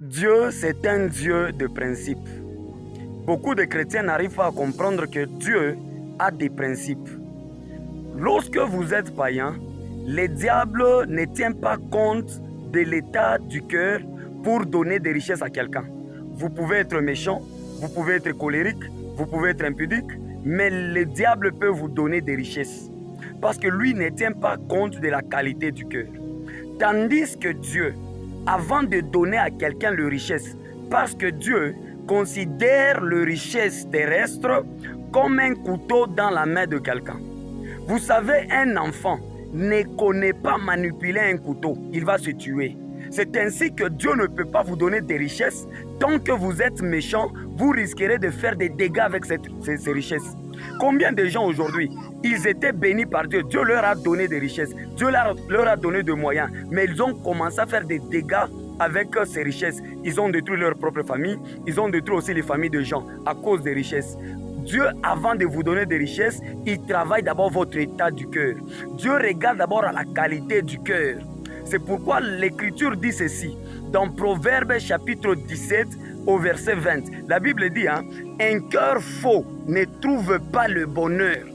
Dieu, c'est un Dieu de principes. Beaucoup de chrétiens n'arrivent pas à comprendre que Dieu a des principes. Lorsque vous êtes païen, le diable ne tient pas compte de l'état du cœur pour donner des richesses à quelqu'un. Vous pouvez être méchant, vous pouvez être colérique, vous pouvez être impudique, mais le diable peut vous donner des richesses. Parce que lui ne tient pas compte de la qualité du cœur. Tandis que Dieu, avant de donner à quelqu'un le richesse, parce que Dieu considère le richesse terrestre comme un couteau dans la main de quelqu'un. Vous savez, un enfant ne connaît pas manipuler un couteau, il va se tuer. C'est ainsi que Dieu ne peut pas vous donner des richesses. Tant que vous êtes méchant, vous risquerez de faire des dégâts avec ces richesses. Combien de gens aujourd'hui, ils étaient bénis par Dieu, Dieu leur a donné des richesses, Dieu leur a donné des moyens, mais ils ont commencé à faire des dégâts avec ces richesses. Ils ont détruit leur propre famille, ils ont détruit aussi les familles de gens à cause des richesses. Dieu, avant de vous donner des richesses, il travaille d'abord votre état du cœur. Dieu regarde d'abord à la qualité du cœur. C'est pourquoi l'Écriture dit ceci, dans Proverbes chapitre 17 au verset 20. La Bible dit, un cœur faux ne trouve pas le bonheur.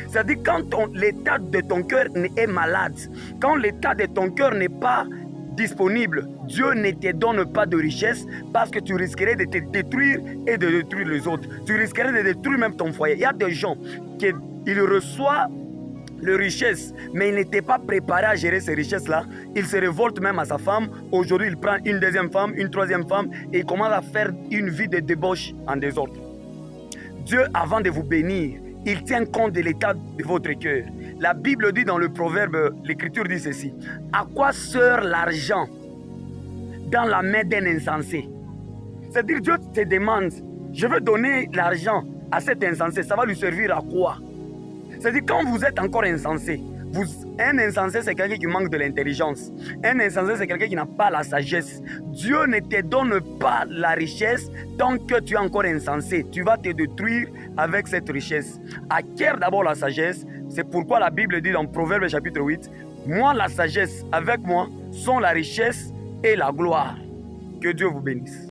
C'est-à-dire quand l'état de ton cœur est malade, quand l'état de ton cœur n'est pas disponible, Dieu ne te donne pas de richesse parce que tu risquerais de te détruire et de détruire les autres. Tu risquerais de détruire même ton foyer. Il y a des gens qui reçoivent les richesses, mais il n'était pas préparé à gérer ces richesses-là. Il se révolte même à sa femme. Aujourd'hui, il prend une deuxième femme, une troisième femme et il commence à faire une vie de débauche en désordre. Dieu, avant de vous bénir, il tient compte de l'état de votre cœur. La Bible dit dans le proverbe, l'Écriture dit ceci. À quoi sert l'argent dans la main d'un insensé? C'est-à-dire, Dieu te demande, je veux donner l'argent à cet insensé, ça va lui servir à quoi? C'est-à-dire, quand vous êtes encore insensé, un insensé, c'est quelqu'un qui manque de l'intelligence. Un insensé, c'est quelqu'un qui n'a pas la sagesse. Dieu ne te donne pas la richesse tant que tu es encore insensé. Tu vas te détruire avec cette richesse. Acquiert d'abord la sagesse. C'est pourquoi la Bible dit dans Proverbe chapitre 8, moi, la sagesse avec moi sont la richesse et la gloire. Que Dieu vous bénisse.